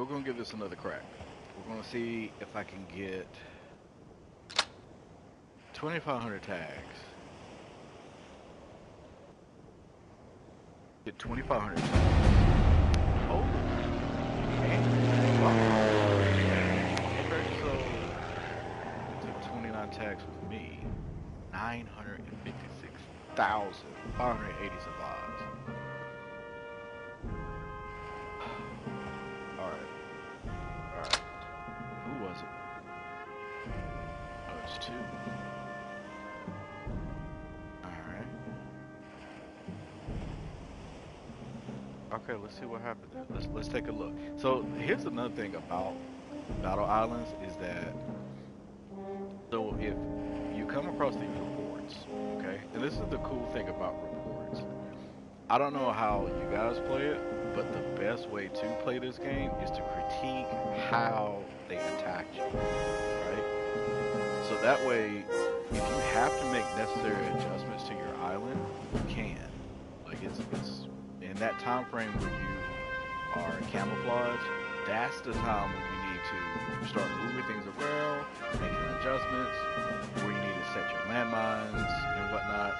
we're gonna give this another crack. We're gonna see if I can get 2,500 tags. Get 2,500 tags. Oh, okay, so took 29 tags with me. 956,580 survives. Alright, alright. Who was it? Oh, it's two. Alright. Okay, let's see what happened there. Let's take a look. So here's another thing about Battle Islands is that so if you come across these reports, okay, and this is the cool thing about reports. I don't know how you guys play it, but the best way to play this game is to critique how they attack you, right? So that way, if you have to make necessary adjustments to your island, you can. Like it's in that time frame where you are camouflaged, that's the time when you need to start moving things around, making adjustments, where you need to set your landmines and whatnot.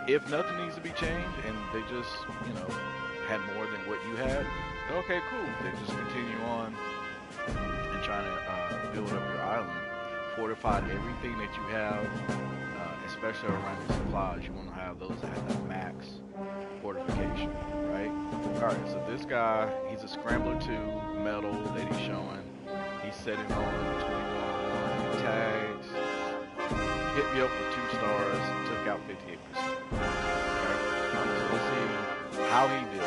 If nothing needs to be changed and they just, you know, had more than what you had, okay, cool. Then just continue on and trying to build up your island. Fortify everything that you have, especially around your supplies. You want to have those at the max fortification, right? Alright, so this guy, he's a scrambler 2 metal that he's showing. He's setting on 21 tags. Hit me up with 2 stars, took out 58%. Okay? So let's see how he did.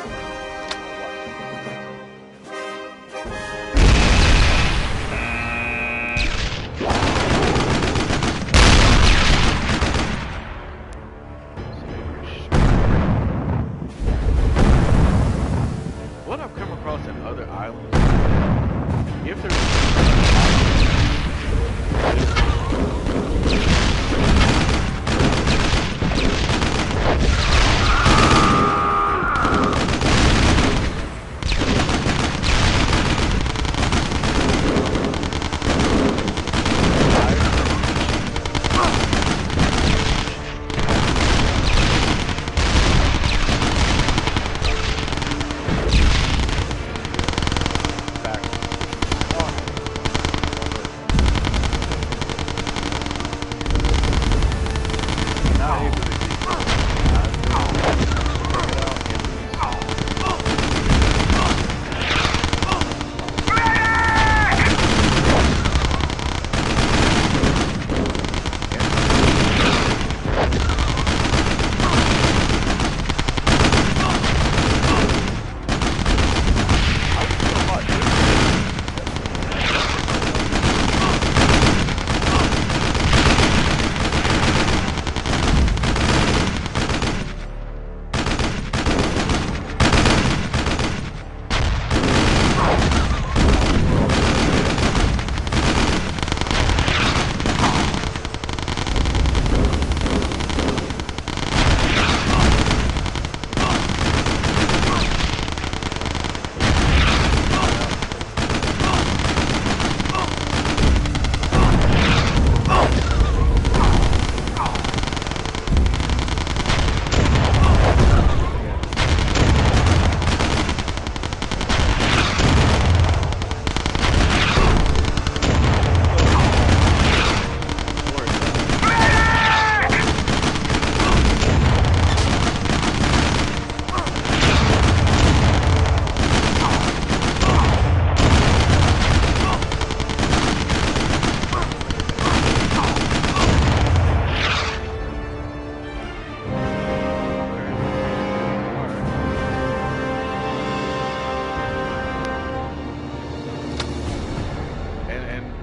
What I've come across in other islands, if there's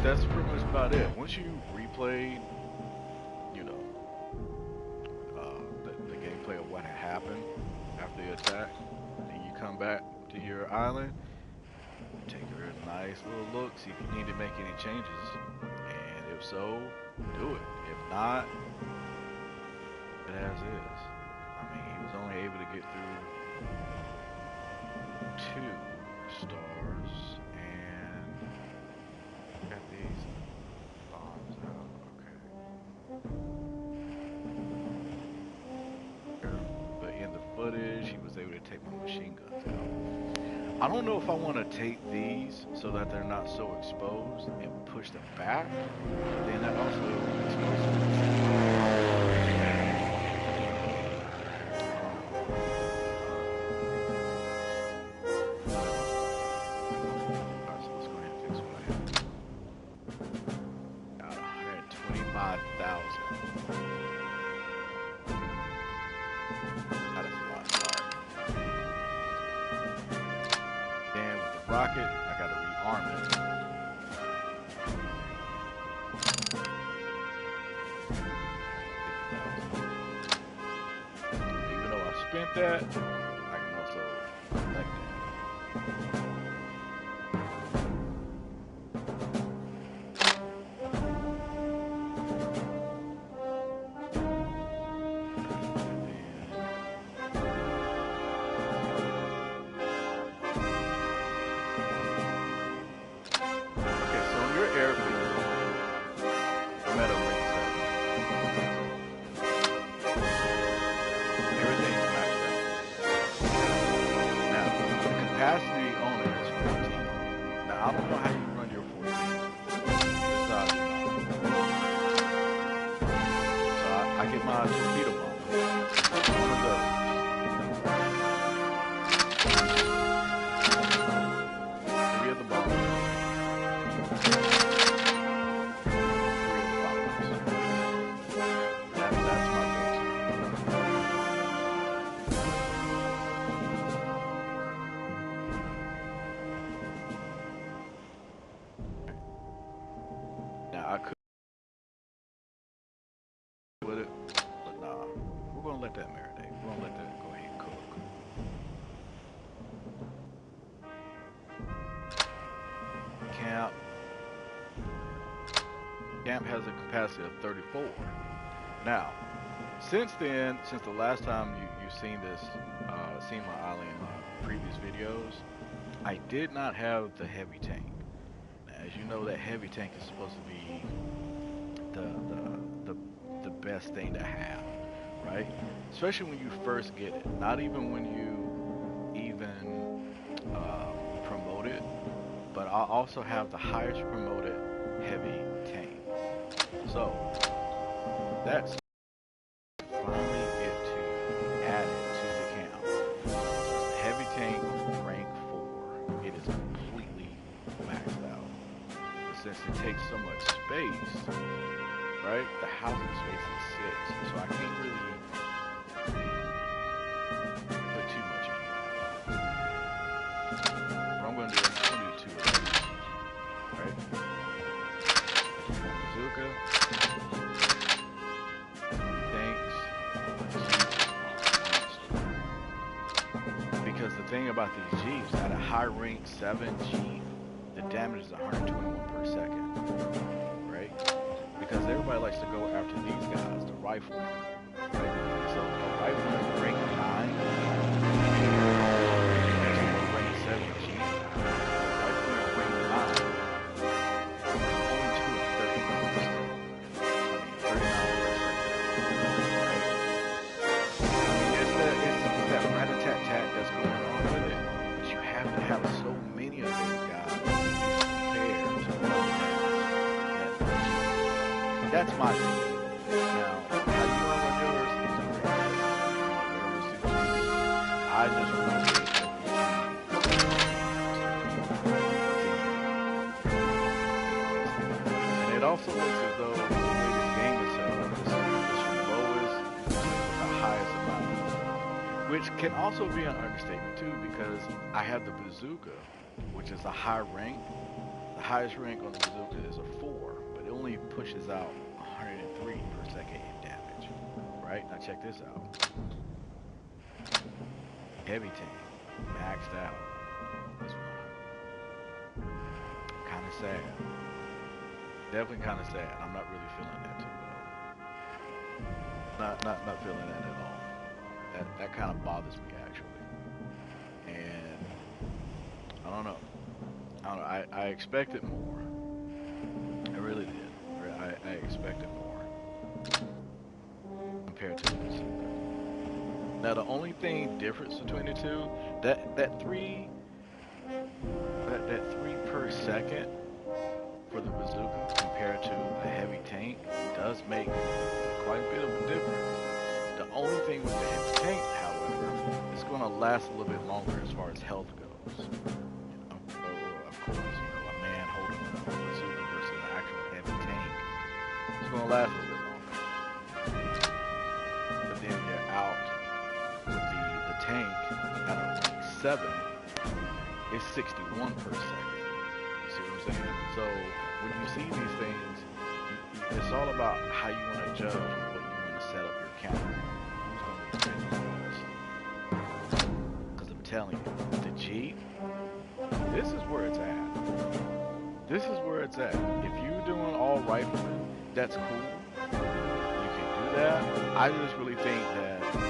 that's pretty much about it. Once you replay, you know, the gameplay of what happened after the attack, and you come back to your island, take a nice little look, see if you need to make any changes, and if so, do it. If not, it as is. I mean, he was only able to get through 2 stars. able to take my machine guns out. I don't know if I want to take these so that they're not so exposed and push them back. But then that also exposes them. Rocket, I gotta rearm it. Even though I spent that, I can also collect it. I could with it, but nah. We're gonna let that marinate. We're gonna let that go ahead and cook. Camp has a capacity of 34. Now, since then, since the last time you've seen this, seen my island in my previous videos, I did not have the heavy tank. Now, as you know, that heavy tank is supposed to be the best thing to have, right? Especially when you first get it. Not even when you promote it, but I also have the highest promoted heavy tank. So that's finally get to add it to the camp. Heavy tank rank 4. It is completely maxed out. But since it takes so much space, right? The housing space is 6, so I can't really put too much in here. What I'm gonna do is I'm gonna do 2 of these, right? Bazooka, tanks, because the thing about these Jeeps, at a high rank 7 Jeep, the damage is 121 per second, right? Because everybody likes to go after these guys, the rifle, right? So a rifle rank 9, rank 7 Jeep, rifle rank 9, only 2 of 39%. I mean, 39%, right? It's that rat-a-tat-tat that's going on with it, but you have to have so many of those guys prepared to run that. That's my thing. Now, how you want to run yours is whatever suits you. I just run it. And it also looks as though the way this game is set up is from lowest to the highest amount. Which can also be an understatement too, because I have the bazooka, which is a high rank. The highest rank on the bazooka is a 4, but it only pushes out 103 per second in damage. Right? Now check this out. Heavy tank, maxed out. This one. Kinda sad. Definitely kinda sad. I'm not really feeling that too well. Not feeling that at all. That kind of bothers me actually. And I don't know. I expected more. I really did. I expected more compared to the bazooka. Now the only thing difference between the two, that three that 3 per second for the bazooka compared to a heavy tank does make quite a bit of a difference. The only thing with the heavy tank, however, it's going to last a little bit longer as far as health goes. Of course, a man holding a bazooka versus an actual heavy tank, it's going to last a little bit longer. But then you're out with the tank at a rank 7, it's 61 per second. You see what I'm saying? So when you see these things, it's all about how you want to judge what you want to set up your counter. Who's going to win this? Because I'm telling you, the Jeep, this is where it's at. This is where it's at. If you're doing all riflemen, that's cool. You can do that. I just really think that you do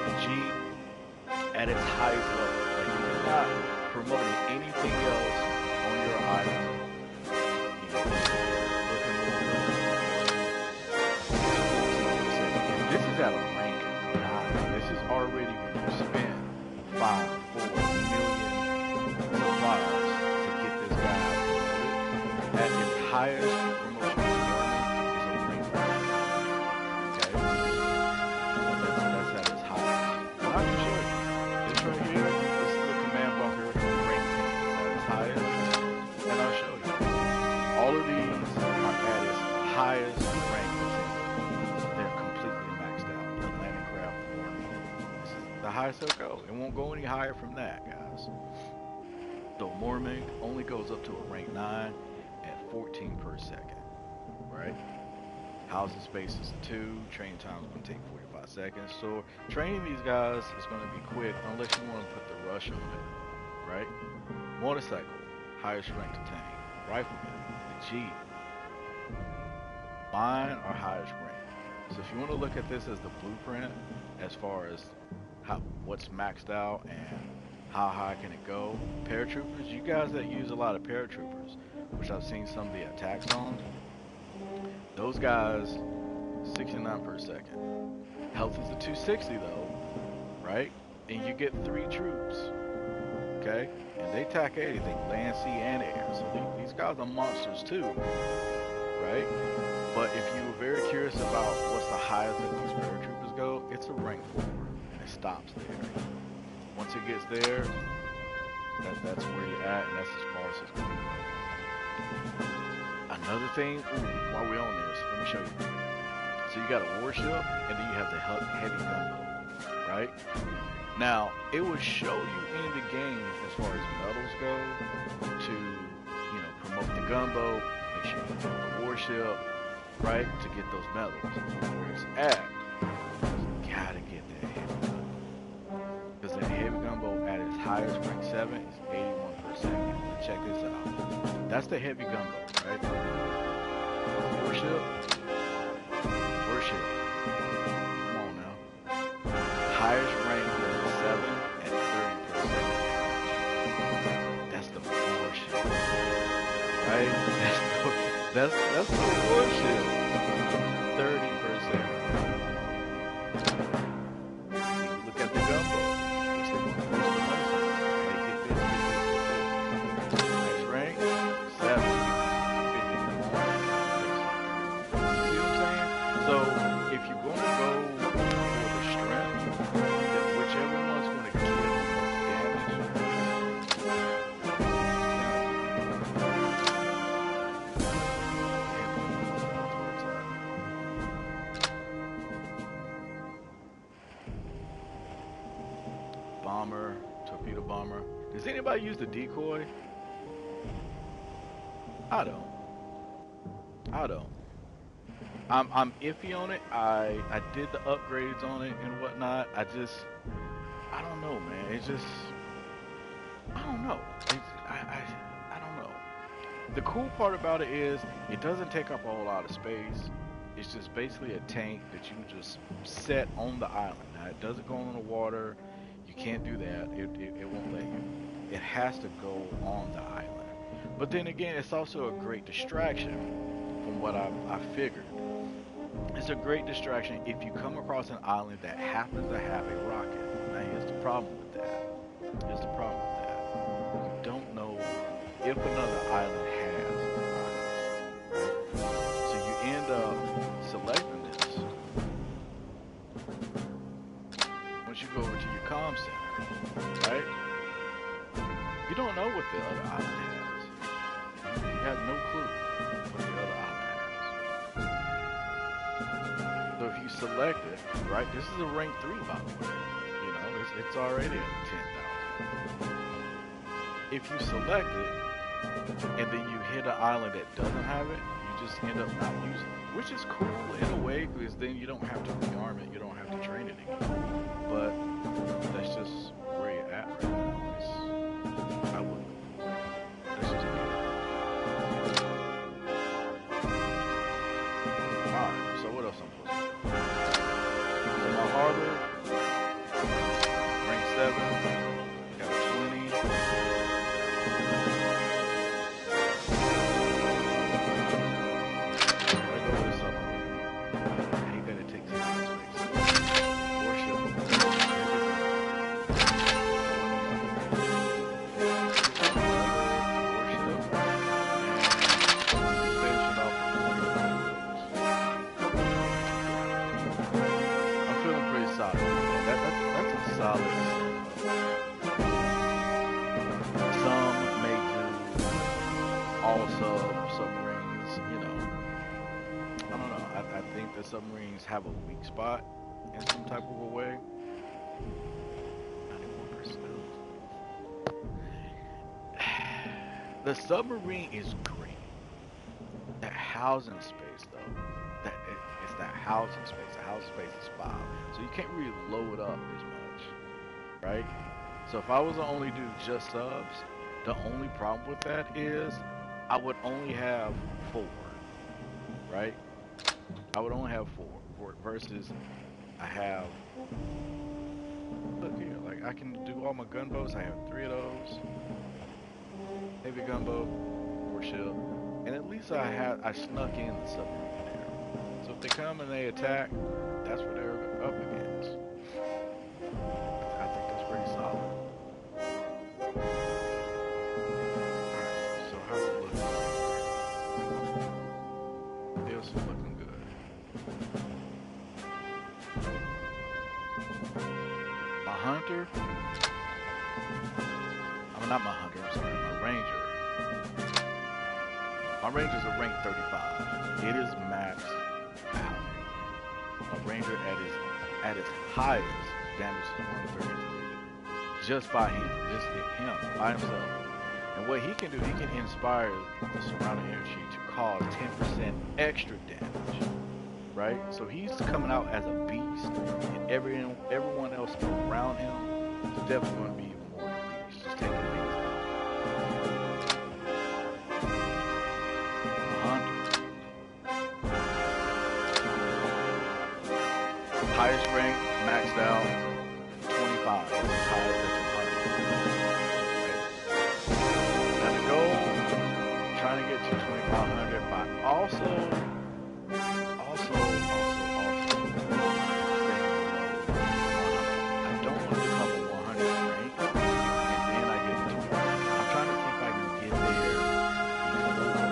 the Jeep at its highest level. Like if you're not promoting anything else on your island, looking more. This is at a rank 9. This is already when you spend 5-4 million supplies to get this guy promoted. At its highest promotion is a rank 9. Okay? That's at its highest. And I can show you. This right here, this is the command bunker rank 10. It's at its highest. And I'll show you. All of these are at its highest rank 10. They're completely maxed out. The landing craft warning. This is the highest it'll go. It won't go any higher from that, guys. The Mormon only goes up to a rank 9 at 14 per second. Right? Housing space is 2. Training time is going to take 45 seconds. So training these guys is going to be quick unless you want to put the rush on it. Right? Motorcycle, highest ranked tank. Rifleman, the Jeep, mine are highest ranked. So if you want to look at this as the blueprint, as far as what's maxed out and how high can it go, paratroopers, you guys that use a lot of paratroopers, which I've seen some of the attacks on, those guys, 69 per second. Health is a 260 though, right? And you get 3 troops, okay? And they attack anything, land, sea, and air. So these guys are monsters too, right? But if you were very curious about what's the highest that these paratroopers go, it's a rank 4, and it stops there. Once it gets there, that's where you're at, and that's as far as it's going to go. Another thing, while we're on this, let me show you. So you got a warship, and then you have the heavy gunboat, right? Now, it will show you in the game as far as medals go to, promote the gunboat, make sure you promote the warship, right, to get those medals. Where it's at, you gotta get that heavy gunboat. Because that heavy gunboat at its highest rank 7 is 81 per second. Check this out. That's the heavy gunboat, right? Warship. Come on now. Highest rank is 7 at 30 per second. That's the warship, right? That's the warship. 30 per second. Look at the gunboat. Which they want to push the most. Hey, get this. Highest rank 7. 51 per second. You see what I'm saying? So if you're going to go for the strength, then whichever one's going to kill the most damage. Bomber, torpedo bomber. Does anybody use the decoy? I don't. I'm iffy on it. I did the upgrades on it and whatnot. I don't know, man. It's just, I don't know. I don't know. The cool part about it is it doesn't take up a whole lot of space. It's just basically a tank that you just set on the island. Now it doesn't go on the water. You can't do that. It won't let you. It has to go on the island. But then again, it's also a great distraction from what I figured. It's a great distraction if you come across an island that happens to have a rocket. Now here's the problem with that. Here's the problem with that. You don't know if another island has a rocket, right? So you end up selecting this. Once you go over to your comm center, right? You don't know what the other island has. You have no clue what the other island has. So if you select it, right? This is a rank 3, by the way. You know, it's already at 10,000. If you select it, and then you hit an island that doesn't have it, you just end up not using it. Which is cool in a way, because then you don't have to rearm it, you don't have to train it again. But that's just where you're at right now. I wouldn't. That's just me. Alright, so what else I'm supposed to do? So my harbor, rank 7, got a 20. I go with submarine. I hate that it takes a lot of space. Warship. Submarines, you know, I don't know. I think the submarines have a weak spot in some type of a way. 91%. The submarine is great. That housing space, though, it's that housing space. The housing space is 5, so you can't really load up as much, right? So if I was to only do just subs, the only problem with that is I would only have 4, right? I would only have 4 versus I have, look here, like I can do all my gunboats. I have 3 of those. Heavy gunboat, warship, and at least I snuck in the submarine there. So if they come and they attack, that's what they're up against. I think that's pretty solid. Looking good. My hunter, not my hunter, I'm sorry, my ranger. My ranger's a rank 35. It is maxed out. My ranger at its highest damage is 133. Just by him, just him, by himself. And what he can do, he can inspire the surrounding energy to cause 10% extra damage, right? So he's coming out as a beast, and everyone else around him is definitely going to be even more than a beast, just taking things out. Highest rank, maxed out, 25. That's as high as the 200. Right? Now the goal, trying to get to 2,500, but also, I don't want to become a 100 rank, and then I get to 2,500. I'm trying to see if I can get there before.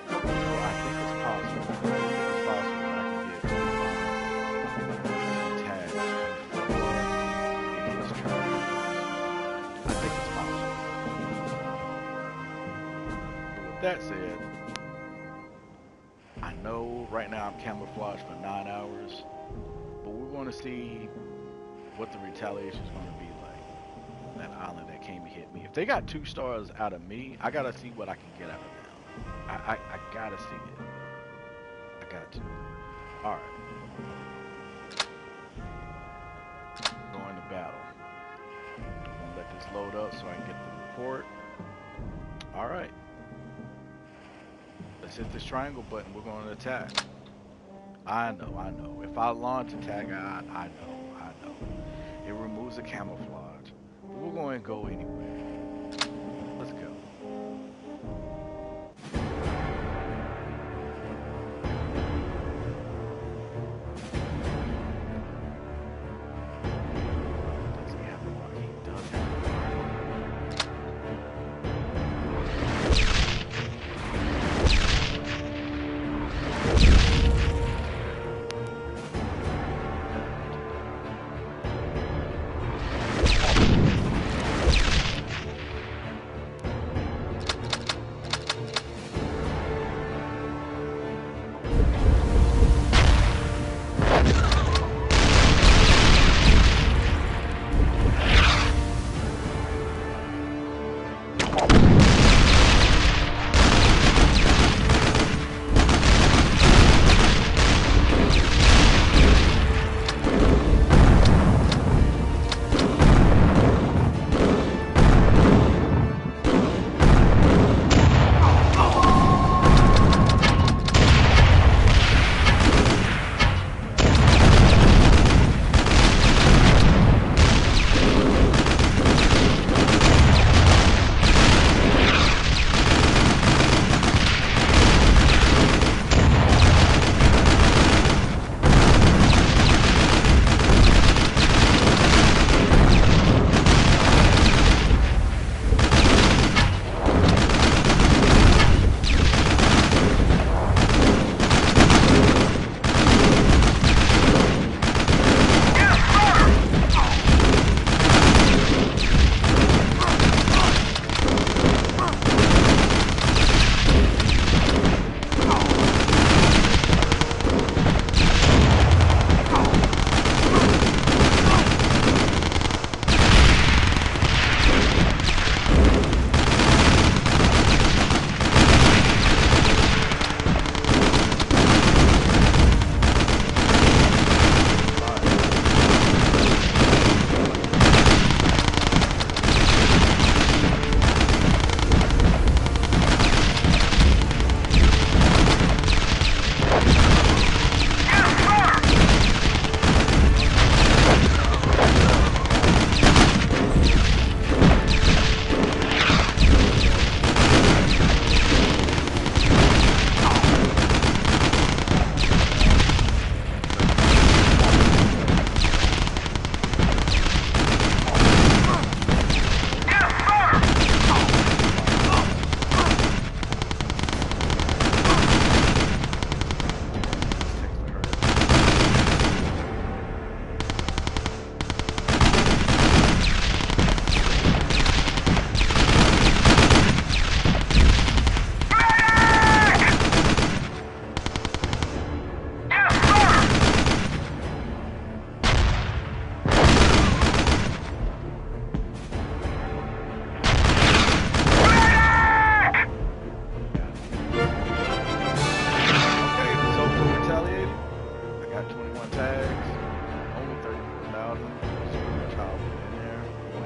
So I think it's possible. It's possible that I can get 2,500 tags before it hits training. I think it's possible. But with that said, I know right now I'm camouflaged for 9 hours, but we're going to see what the retaliation is going to be like. That island that came and hit me. If they got 2 stars out of me, I gotta see what I can get out of them. I gotta see it. I got to. Alright. Going to battle. I'm gonna let this load up so I can get the report. Alright. Let's hit this triangle button. We're going to attack. I know. If I launch attack, I know. It removes the camouflage. But we're going to go anyway. Let's go.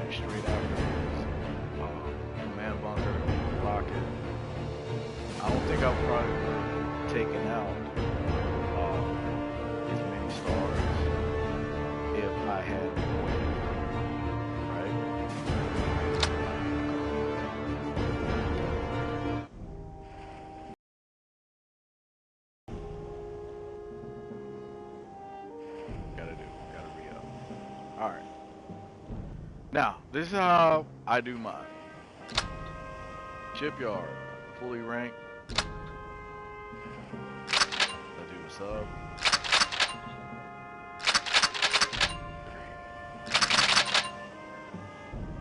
right straight after is command bunker, rocket. I don't think I probably would have taken out as many stars if I had waited, right? Gotta re-up. All right. Now, this is how I do mine. Shipyard, fully ranked. I do a sub.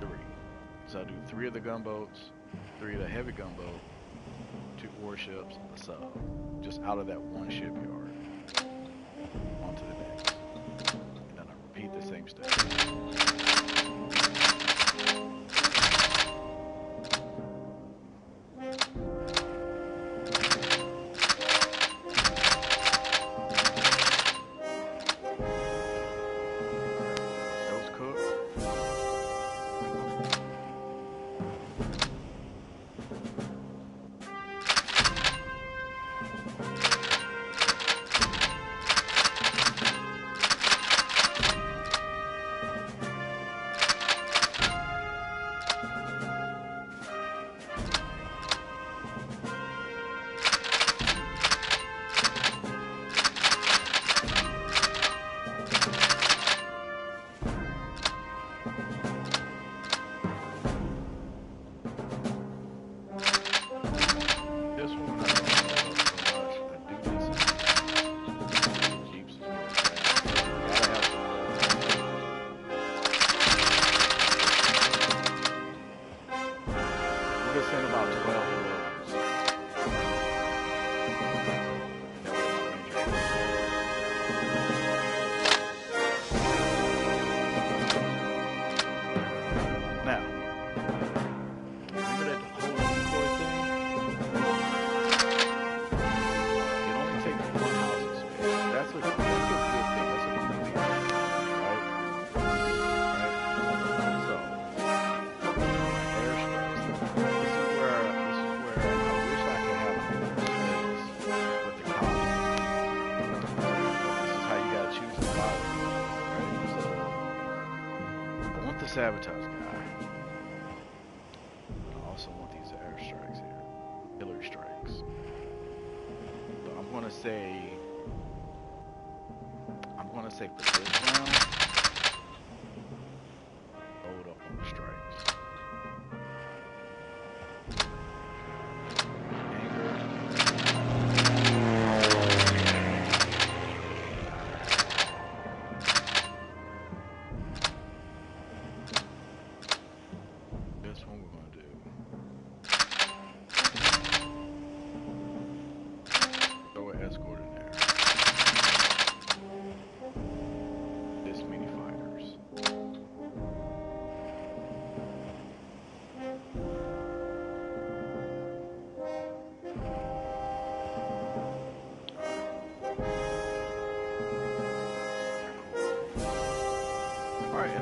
3. So I do 3 of the gunboats, 3 of the heavy gunboat, 2 warships, a sub. Just out of that one shipyard. On to the next. And then I repeat the same step. Sabotage guy. But I also want these airstrikes here. Artillery strikes. So I'm gonna say for this round, load up on the strikes.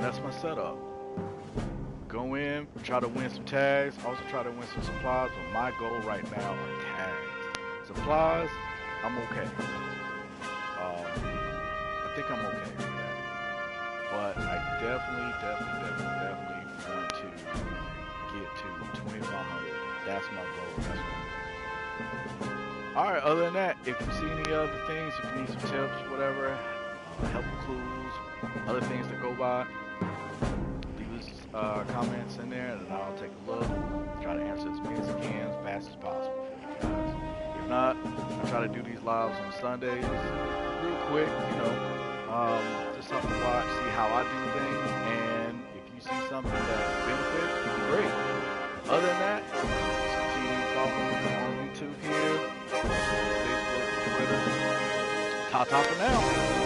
That's my setup. Go in, try to win some tags, also try to win some supplies, but my goal right now are tags. Supplies, I'm okay. I think I'm okay with that. But I definitely want to get to 2,500. That's my goal. That's what Alright, other than that, if you see any other things, if you need some tips, whatever, helpful clues, other things to go by, comments in there, and I'll take a look, try to answer as many as I can, as fast as possible for you guys. If not, I try to do these lives on Sundays, real quick, you know, just something to watch, see how I do things, and if you see something that benefits, great. Other than that, just continue to follow me on YouTube here, Facebook, Twitter. Ta-ta for now.